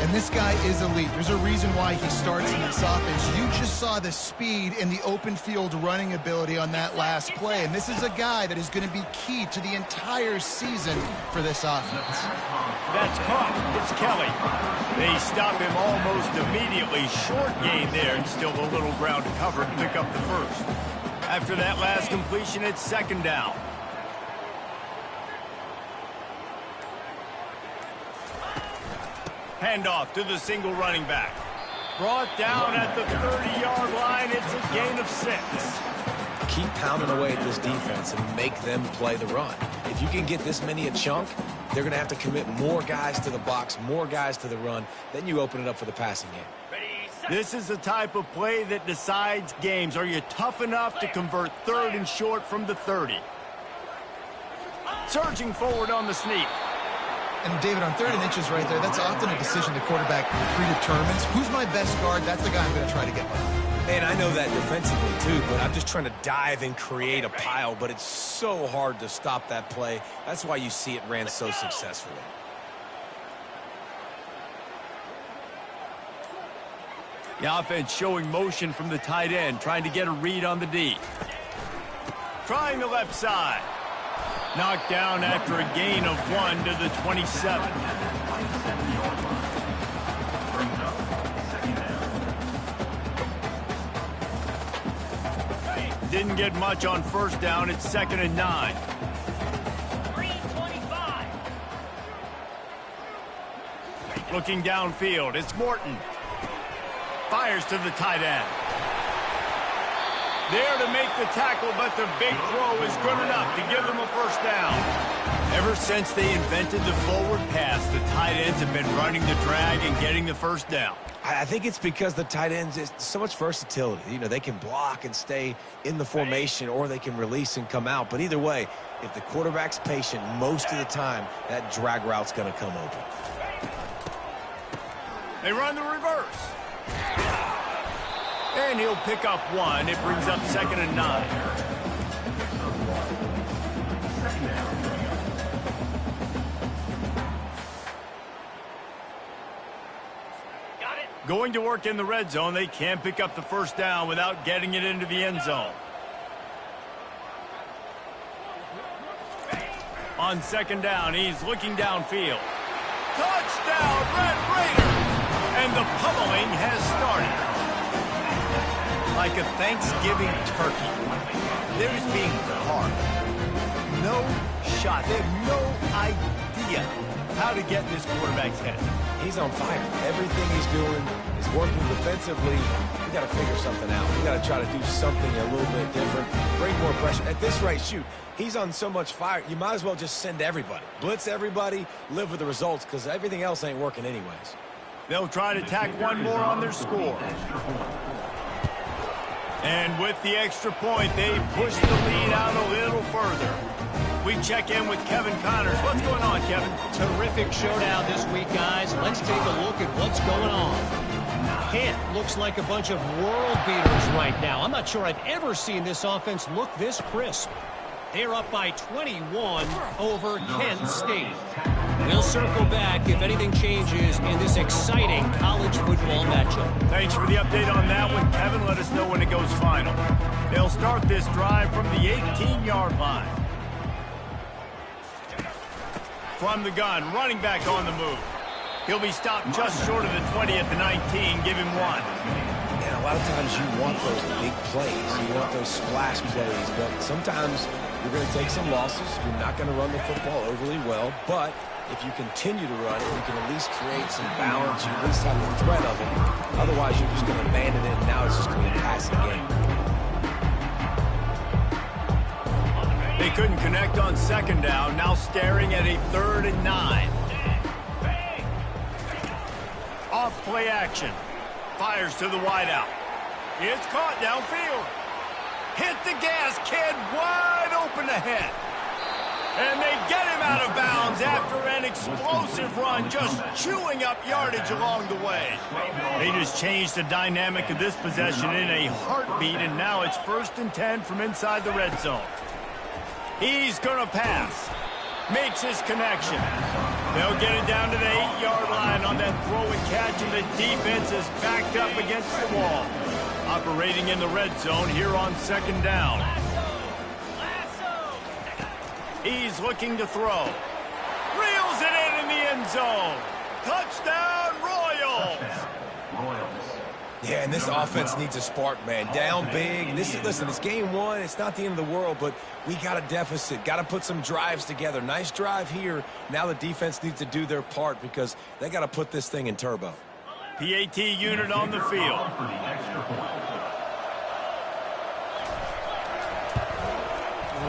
And this guy is elite. There's a reason why he starts in this offense. You just saw the speed and the open field running ability on that last play. And this is a guy that is going to be key to the entire season for this offense. That's caught. It's Kelly. They stop him almost immediately. Short gain there, and still a little ground to cover to pick up the first. After that last completion, it's second down. Handoff to the single running back. Brought down at the 30-yard line. It's a gain of 6. Keep pounding away at this defense and make them play the run. If you can get this many a chunk, they're going to have to commit more guys to the box, more guys to the run. Then you open it up for the passing game. This is the type of play that decides games. Are you tough enough to convert third and short from the 30? Surging forward on the sneak. And David, on third and inches right there, that's often a decision the quarterback predetermines. Who's my best guard? That's the guy I'm going to try to get by. And I know that defensively too, but I'm just trying to dive and create a pile, but it's so hard to stop that play. That's why you see it ran so successfully. The offense showing motion from the tight end, trying to get a read on the D. Trying the left side. Knocked down after a gain of 1 to the 27. Didn't get much on first down. It's second and 9. 325. Looking downfield, it's Morton. Fires to the tight end. There to make the tackle, but the big throw is good enough to give them a first down. Ever since they invented the forward pass, the tight ends have been running the drag and getting the first down. I think it's because the tight ends is so much versatility. You know, they can block and stay in the formation, or they can release and come out. But either way, if the quarterback's patient, most of the time, that drag route's going to come open. They run the reverse. And he'll pick up 1. It brings up second and 9. Going to work in the red zone. They can't pick up the first down without getting it into the end zone. On second down, he's looking downfield. Touchdown, Red Raiders! And the pummeling has started. Like a Thanksgiving turkey. They're just being carved. No shot. They have no idea how to get in this quarterback's head. He's on fire. Everything he's doing is working defensively. We got to figure something out. We got to try to do something a little bit different. Bring more pressure. At this rate, shoot, he's on so much fire, you might as well just send everybody. Blitz everybody, live with the results, because everything else ain't working anyways. They'll try to tack one more on their score. And with the extra point, they push the lead out a little further. We check in with Kevin Connors. What's going on, Kevin? Terrific showdown this week, guys. Let's take a look at what's going on. Kent looks like a bunch of world beaters right now. I'm not sure I've ever seen this offense look this crisp. They're up by 21 over Kent State. We'll circle back if anything changes in this exciting college football matchup. Thanks for the update on that one, Kevin. Let us know when it goes final. They'll start this drive from the 18-yard line. From the gun, running back on the move. He'll be stopped just short of the 20 at the 19. Give him one. And a lot of times you want those big plays. You want those splash plays. But sometimes you're going to take some losses. You're not going to run the football overly well. But if you continue to run it, you can at least create some balance. You at least have the threat of it. Otherwise, you're just going to abandon it, and now it's just going to be a passing game. They couldn't connect on second down. Now staring at a 3rd and 9. Off play action. Fires to the wideout. It's caught downfield. Hit the gas, kid. Wide open ahead. And they get him out of bounds after an explosive run, just chewing up yardage along the way. They just changed the dynamic of this possession in a heartbeat, and now it's 1st and 10 from inside the red zone. He's going to pass. Makes his connection. They'll get it down to the 8-yard line on that throw and catch, and the defense is backed up against the wall. Operating in the red zone here on second down. He's looking to throw. Reels it in the end zone. Touchdown, Royals! Yeah, and this offense needs a spark, man. Down big. Listen, it's game one. It's not the end of the world, but we got a deficit. Got to put some drives together. Nice drive here. Now the defense needs to do their part because they got to put this thing in turbo. PAT unit on the field.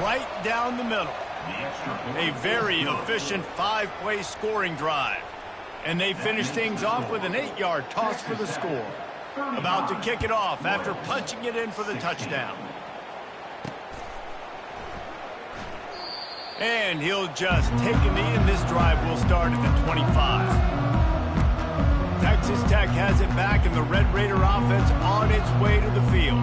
Right down the middle. A very efficient 5-play scoring drive. And they finish things off with an 8-yard toss for the score. About to kick it off after punching it in for the touchdown. And he'll just take a knee, and this drive will start at the 25. Texas Tech has it back, and the Red Raider offense on its way to the field.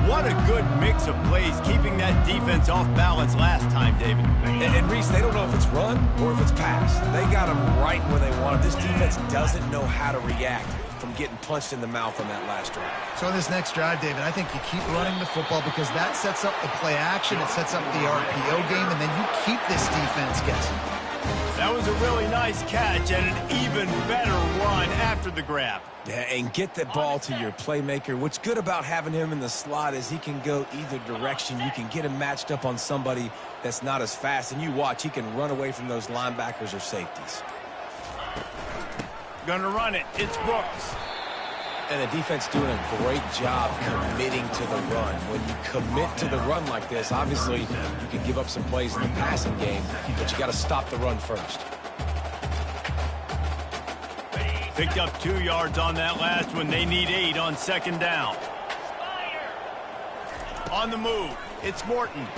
What a good mix of plays, keeping that defense off balance last time, David. And Reese, they don't know if it's run or if it's pass. They got them right where they want them. This defense doesn't know how to react from getting punched in the mouth on that last drive. So in this next drive, David, I think you keep running the football because that sets up the play action, it sets up the RPO game, and then you keep this defense guessing. That was a really nice catch and an even better run after the grab. Yeah, and get the ball to your playmaker. What's good about having him in the slot is he can go either direction. You can get him matched up on somebody that's not as fast, and you watch, he can run away from those linebackers or safeties. Gonna run it. It's Brooks. And the defense doing a great job committing to the run. When you commit to the run like this, obviously you can give up some plays in the passing game, but you got to stop the run first. Picked up 2 yards on that last one. They need 8 on second down. On the move, it's Morton.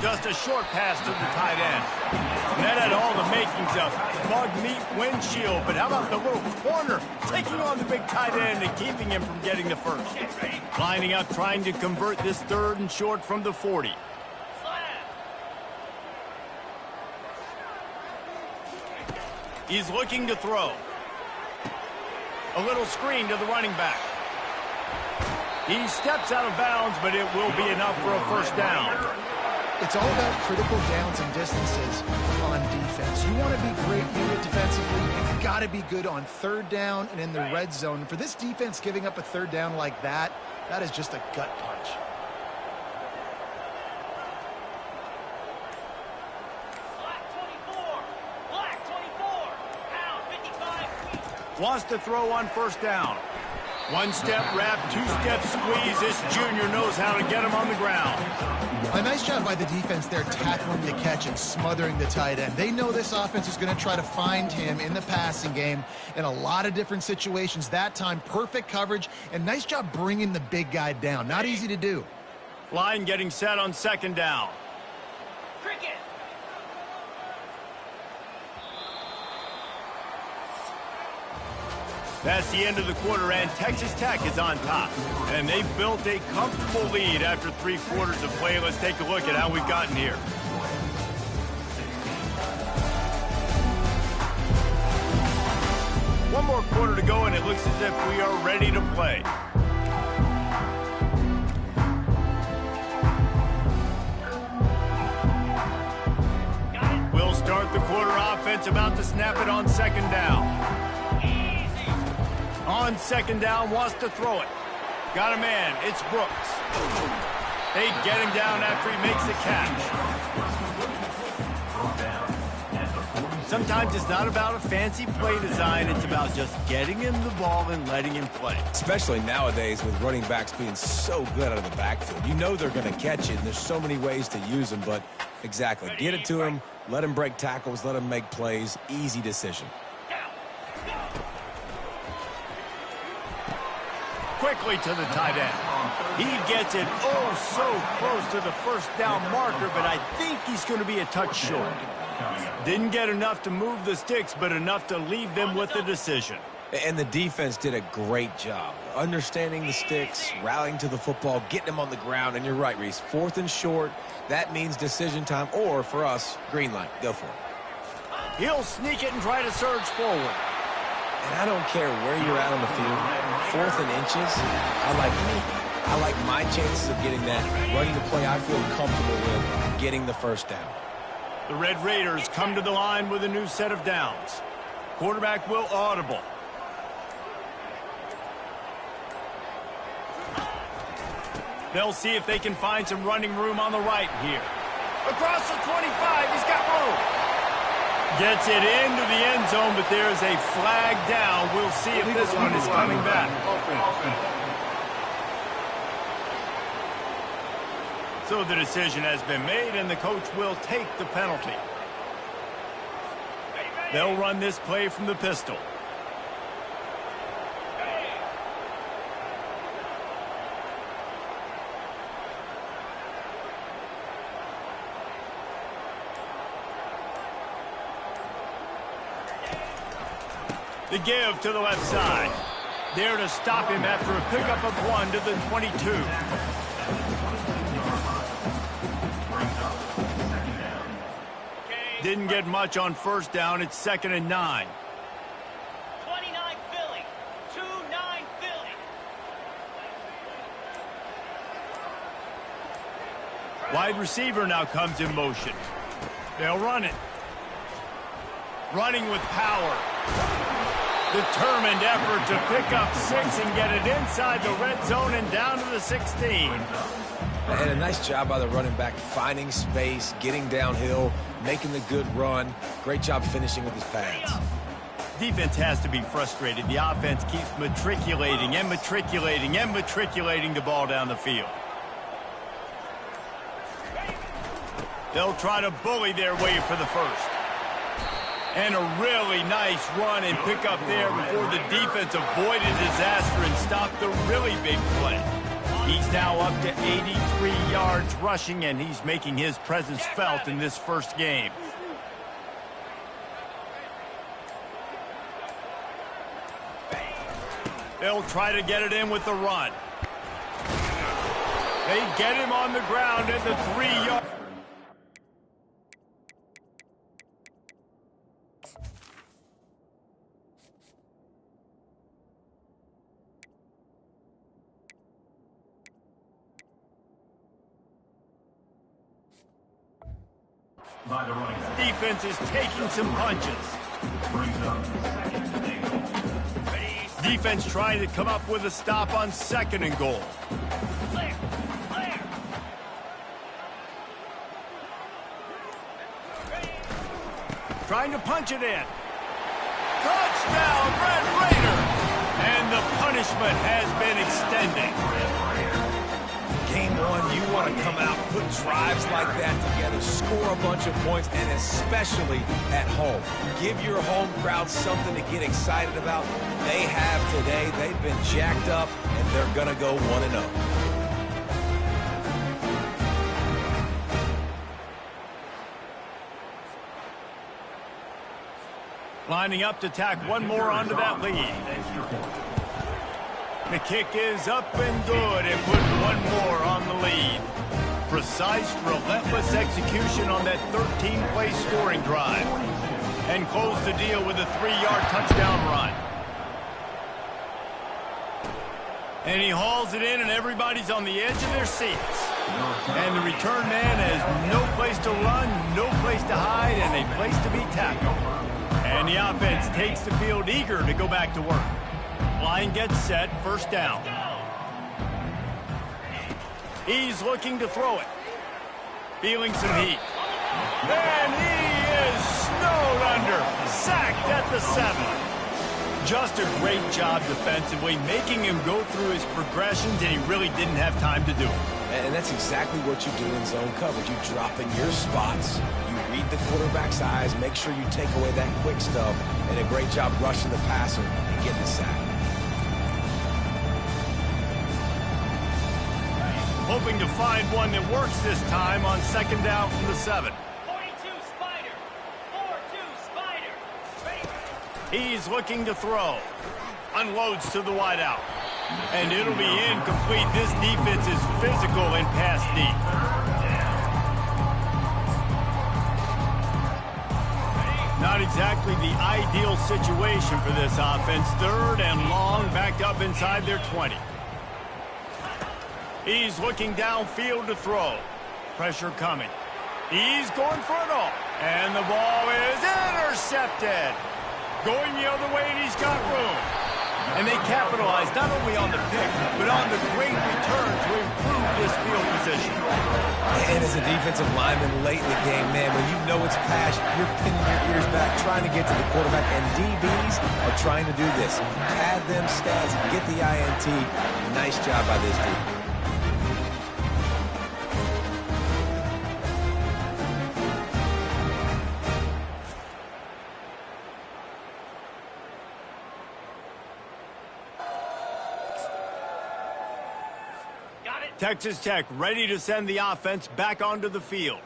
Just a short pass to the tight end. And that had all the makings of bug meat windshield, but how about the little corner taking on the big tight end and keeping him from getting the first? Lining up, trying to convert this 3rd and short from the 40. He's looking to throw. A little screen to the running back. He steps out of bounds, but it will be enough for a first down. It's all about critical downs and distances on defense. You want to be great unit defensively, you've got to be good on third down and in the red zone. For this defense, giving up a third down like that, that is just a gut punch. Black 24. Pound 55. Wants to throw on first down. One step wrap, two step squeeze. This junior knows how to get him on the ground. A nice job by the defense there tackling the catch and smothering the tight end. They know this offense is going to try to find him in the passing game in a lot of different situations. That time, perfect coverage, and nice job bringing the big guy down. Not easy to do. Line getting set on second down. Cricket. That's the end of the quarter, and Texas Tech is on top. And they've built a comfortable lead after 3 quarters of play. Let's take a look at how we've gotten here. One more quarter to go, and it looks as if we are ready to play. We'll start the quarter offense, about to snap it on second down. On second down, wants to throw it. Got a man. It's Brooks. They get him down after he makes the catch. Sometimes it's not about a fancy play design. It's about just getting him the ball and letting him play. Especially nowadays with running backs being so good out of the backfield. You know they're going to catch it, and there's so many ways to use them, but exactly. Get it to him, let him break tackles, let him make plays. Easy decision. Quickly to the tight end. He gets it so close to the first down marker, but I think he's going to be a touch short. Didn't get enough to move the sticks, but enough to leave them with the decision. And the defense did a great job. Understanding the sticks, rallying to the football, getting them on the ground. And you're right, Reese. 4th and short, that means decision time, or for us, green light. Go for it. He'll sneak it and try to surge forward. And I don't care where you're at on the field. 4th and inches, I like my chances of getting that, running the play I feel comfortable with, getting the first down. The Red Raiders come to the line with a new set of downs. Quarterback will audible. They'll see if they can find some running room on the right here. Across the 25, he's got room. Gets it into the end zone, but there's a flag down. We'll see if this one is coming back. So the decision has been made, and the coach will take the penalty. They'll run this play from the pistol. The give to the left side. There to stop him after a pickup of 1 to the 22. Didn't get much on first down. It's 2nd and 9. 29 Philly. 2-9 Philly. Wide receiver now comes in motion. They'll run it. Running with power. Determined effort to pick up 6 and get it inside the red zone and down to the 16. And a nice job by the running back, finding space, getting downhill, making the good run. Great job finishing with his pads. Defense has to be frustrated. The offense keeps matriculating and matriculating and matriculating the ball down the field. They'll try to bully their way for the first. And a really nice run and pick up there before the defense avoided disaster and stopped the really big play. He's now up to 83 yards rushing, and he's making his presence felt in this first game. They'll try to get it in with the run. They get him on the ground at the 3-yard. by the running back. Defense is taking some punches. Brings up second and goal. Defense trying to come up with a stop on 2nd and goal. Clear. Clear. Trying to punch it in. Touchdown, Red Raider! And the punishment has been extended. Game one, you want to come out, put drives like that together, score a bunch of points, and especially at home. Give your home crowd something to get excited about. They have today. They've been jacked up, and they're going to go 1-0. Lining up to tack one more onto that lead. The kick is up and good and put one more on the lead. Precise, relentless execution on that 13-play scoring drive. And close the deal with a 3-yard touchdown run. And he hauls it in, and everybody's on the edge of their seats. And the return man has no place to run, no place to hide, and a place to be tackled. And the offense takes the field eager to go back to work. Line gets set, 1st down. He's looking to throw it. Feeling some heat. And he is snowed under. Sacked at the 7. Just a great job defensively, making him go through his progressions, and he really didn't have time to do it. And that's exactly what you do in zone coverage. You drop in your spots. You read the quarterback's eyes. Make sure you take away that quick stuff. And a great job rushing the passer and getting the sack. Hoping to find one that works this time on 2nd down from the 7. 42 Spider. 4-2 Spider. Ready. He's looking to throw. Unloads to the wideout. And it'll be incomplete. This defense is physical and pass deep. Not exactly the ideal situation for this offense. 3rd and long, backed up inside their 20. He's looking downfield to throw. Pressure coming. He's going for it all. And the ball is intercepted. Going the other way, and he's got room. And they capitalize not only on the pick, but on the great return to improve this field position. And as a defensive lineman late in the game, man, when you know it's pass, you're pinning your ears back, trying to get to the quarterback, and DBs are trying to do this. Pad them stats, get the INT. Nice job by this dude. Texas Tech ready to send the offense back onto the field.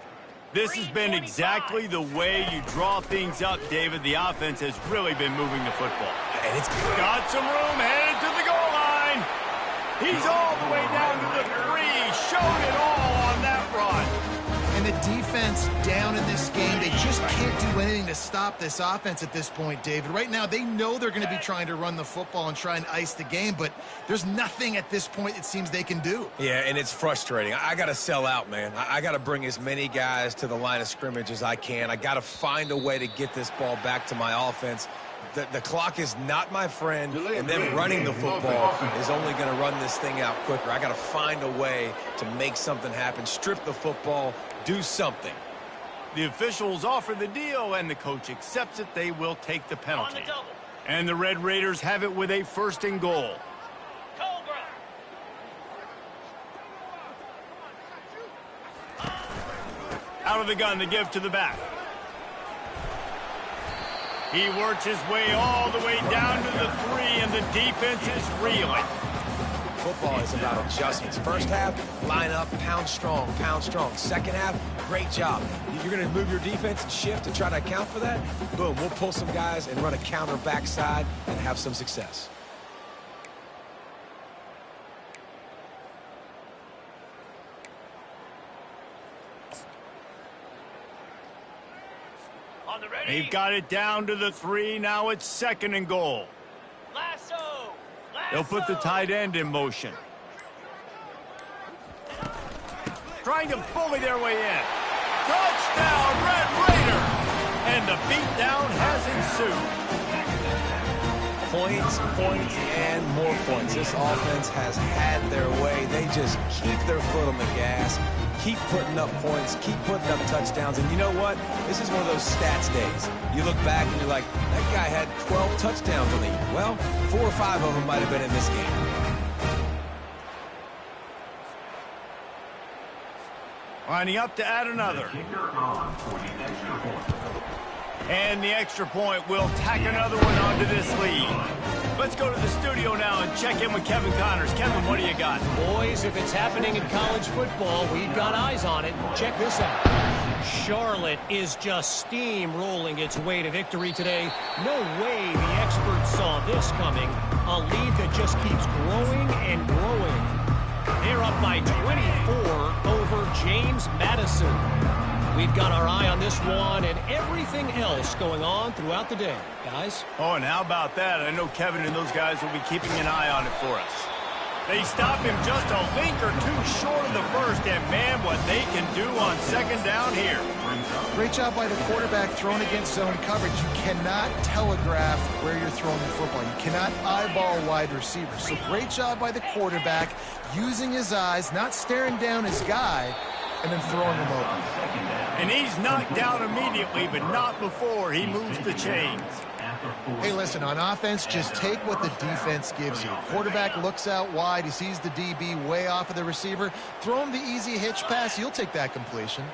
This has been exactly the way you draw things up, David. The offense has really been moving the football. And it's got some room, headed to the goal line. He's all the way down to the 3. Showed it all on that run. And the defense down in this game, they just can't do anything to stop this offense at this point, David. Right now, they know they're going to be trying to run the football and try and ice the game, but there's nothing at this point it seems they can do. Yeah, and it's frustrating. I got to sell out, man. I got to bring as many guys to the line of scrimmage as I can. I got to find a way to get this ball back to my offense. The clock is not my friend, and them running the football is only going to run this thing out quicker. I got to find a way to make something happen, strip the football, do something. The officials offer the deal, and the coach accepts it. They will take the penalty. On the double. And the Red Raiders have it with a 1st and goal. Cobra. Out of the gun, the give to the back. He works his way all the way down to the 3, and the defense is reeling. Football is about adjustments. First half, line up, pound strong, pound strong. Second half, great job. You're going to move your defense and shift to try to account for that? Boom, we'll pull some guys and run a counter backside and have some success. On the ready. They've got it down to the 3. Now it's 2nd and goal. Lasso. They'll put the tight end in motion. Trying to bully their way in. Touchdown, Red Raider! And the beatdown has ensued. Points, points, and more points. This offense has had their way. They just keep their foot on the gas, keep putting up points, keep putting up touchdowns. And you know what? This is one of those stats days. You look back and you're like, that guy had 12 touchdowns on the year. Well, 4 or 5 of them might have been in this game. Lining up to add another. And the extra point will tack another one onto this lead. Let's go to the studio now and check in with Kevin Connors. Kevin, what do you got? Boys, if it's happening in college football, we've got eyes on it. Check this out. Charlotte is just steamrolling its way to victory today. No way the experts saw this coming. A lead that just keeps growing and growing. They're up by 24 over James Madison. We've got our eye on this one and everything else going on throughout the day, guys. Oh, and how about that? I know Kevin and those guys will be keeping an eye on it for us. They stop him just a link or two short of the first, and man, what they can do on second down here. Great job by the quarterback thrown against zone coverage. You cannot telegraph where you're throwing the football. You cannot eyeball wide receivers. So great job by the quarterback using his eyes, not staring down his guy, and then throwing him open. And he's knocked down immediately, but not before he moves the chains. Hey, listen, on offense, just take what the defense gives you. Quarterback looks out wide. He sees the DB way off of the receiver. Throw him the easy hitch pass. You'll take that completion.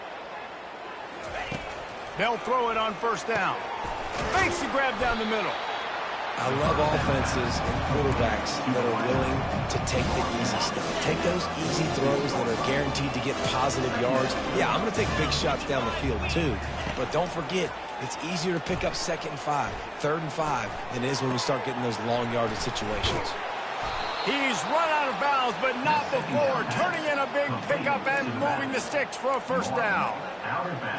They'll throw it on first down. Fakes the grab down the middle. I love offenses and quarterbacks that are willing to take the easy stuff. Take those easy throws that are guaranteed to get positive yards. Yeah, I'm going to take big shots down the field too. But don't forget, it's easier to pick up 2nd and 5, 3rd and 5 than it is when we start getting those long yardage situations. He's run out of bounds, but not before. Turning in a big pickup and moving the sticks for a first down.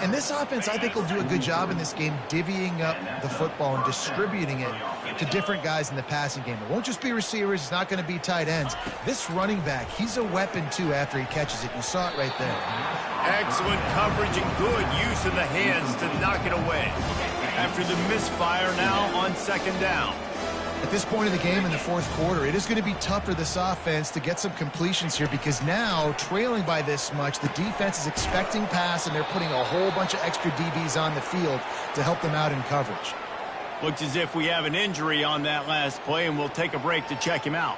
And this offense, I think, will do a good job in this game divvying up the football and distributing it to different guys in the passing game. It won't just be receivers. It's not going to be tight ends. This running back, he's a weapon, too, after he catches it. You saw it right there. Excellent coverage and good use of the hands to knock it away. After the misfire now on second down. At this point of the game in the 4th quarter, it is going to be tough for this offense to get some completions here because now, trailing by this much, the defense is expecting pass, and they're putting a whole bunch of extra DBs on the field to help them out in coverage. Looks as if we have an injury on that last play, and we'll take a break to check him out.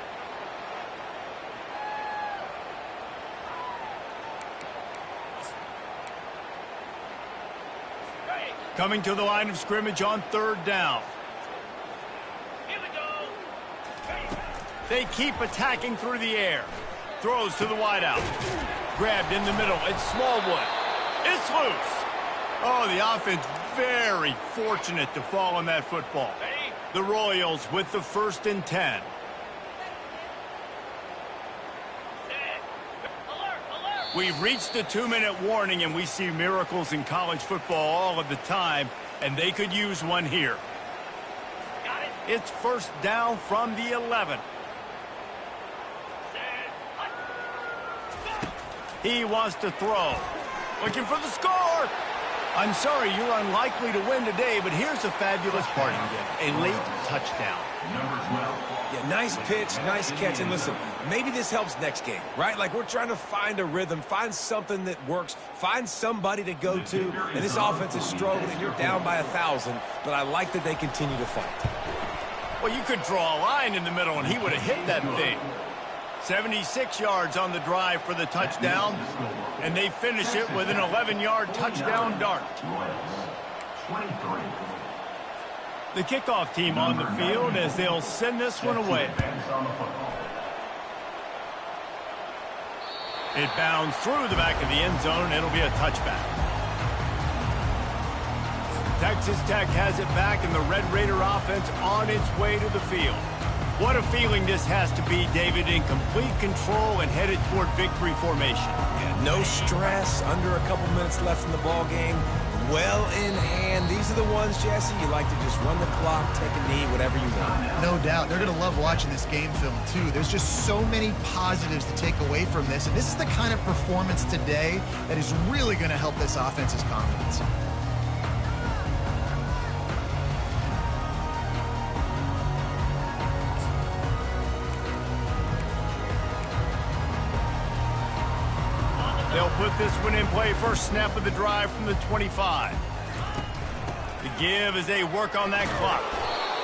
Coming to the line of scrimmage on 3rd down. They keep attacking through the air. Throws to the wideout. Grabbed in the middle. It's Smallwood. It's loose. Oh, the offense very fortunate to fall on that football. The Royals with the 1st and 10. We've reached the 2-minute warning, and we see miracles in college football all of the time, and they could use one here. It's first down from the 11. He wants to throw. Looking for the score. I'm sorry, you're unlikely to win today, but here's a fabulous parting gift. A late touchdown. Yeah, nice pitch, nice catch. And listen, maybe this helps next game, right? Like we're trying to find a rhythm, find something that works, find somebody to go to. And this offense is struggling, and you're down by 1,000, but I like that they continue to fight. Well, you could draw a line in the middle, and he would have hit that thing. 76 yards on the drive for the touchdown, and they finish it with an 11-yard touchdown dart. The kickoff team on the field as they'll send this one away. It bounds through the back of the end zone. It'll be a touchback. Texas Tech has it back, and the Red Raider offense on its way to the field. What a feeling this has to be, David, in complete control and headed toward victory formation. Yeah, no stress, under a couple minutes left in the ball game. well in hand. These are the ones, Jesse, you like to just run the clock, take a knee, whatever you want. No doubt. They're going to love watching this game film, too. There's just so many positives to take away from this, and this is the kind of performance today that is really going to help this offense's confidence. They'll put this one in play first snap of the drive from the 25. The give as they work on that clock.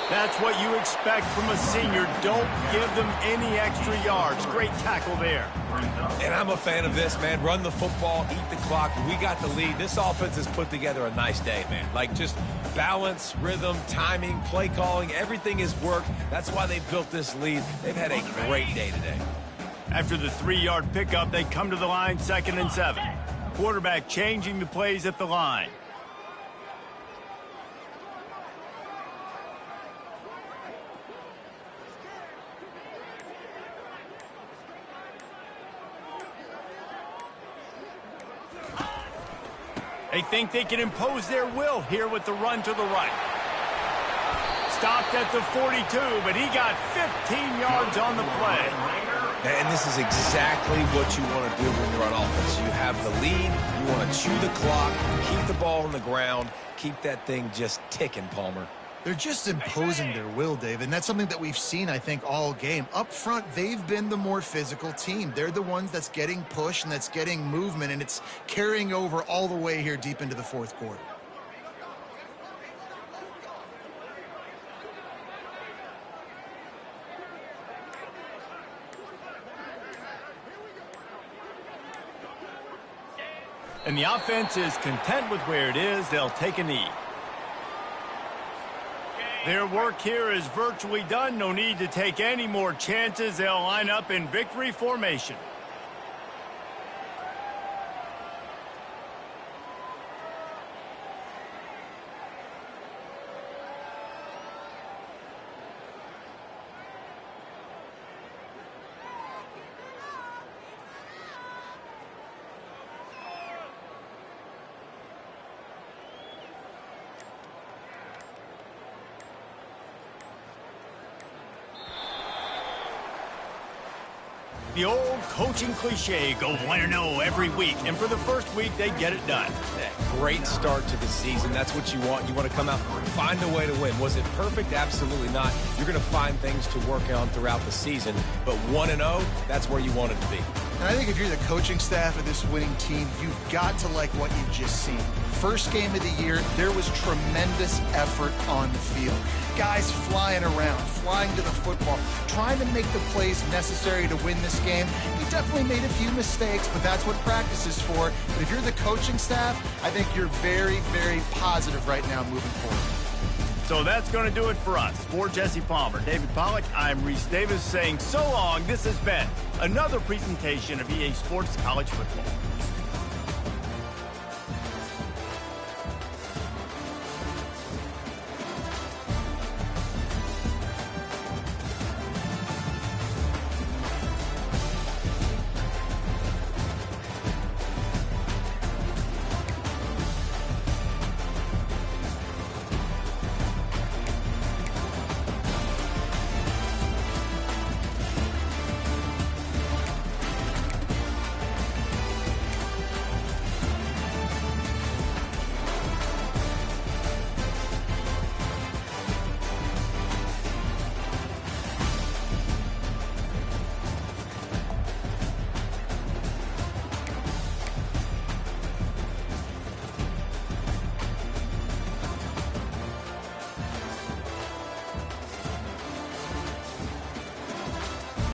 That's what you expect from a senior. Don't give them any extra yards. Great tackle there. And I'm a fan of this, man. Run the football, eat the clock. We got the lead. This offense has put together a nice day, man. Like just balance, rhythm, timing, play calling, everything has worked. That's why they've built this lead. They've had a great day today. After the 3-yard pickup, they come to the line 2nd and 7. Quarterback changing the plays at the line. They think they can impose their will here with the run to the right. Stopped at the 42, but he got 15 yards on the play. And this is exactly what you want to do when you're on offense. You have the lead, you want to chew the clock, keep the ball on the ground, keep that thing just ticking, Palmer. They're just imposing their will, Dave, and that's something that we've seen, I think, all game. Up front, they've been the more physical team. They're the ones that's getting push and that's getting movement, and it's carrying over all the way here deep into the fourth quarter. And the offense is content with where it is. They'll take a knee. Their work here is virtually done. No need to take any more chances. They'll line up in victory formation. The old coaching cliche, go 1-0 every week. And for the first week, they get it done. Great start to the season. That's what you want. You want to come out and find a way to win. Was it perfect? Absolutely not. You're going to find things to work on throughout the season. But 1-0, that's where you want it to be. And I think if you're the coaching staff of this winning team, you've got to like what you've just seen. First game of the year, there was tremendous effort on the field. Guys flying around, flying to the football, trying to make the plays necessary to win this game. You definitely made a few mistakes, but that's what practice is for. But if you're the coaching staff, I think you're very, very positive right now moving forward. So that's going to do it for us. For Jesse Palmer, David Pollack, I'm Reese Davis saying so long. This has been another presentation of EA Sports College Football.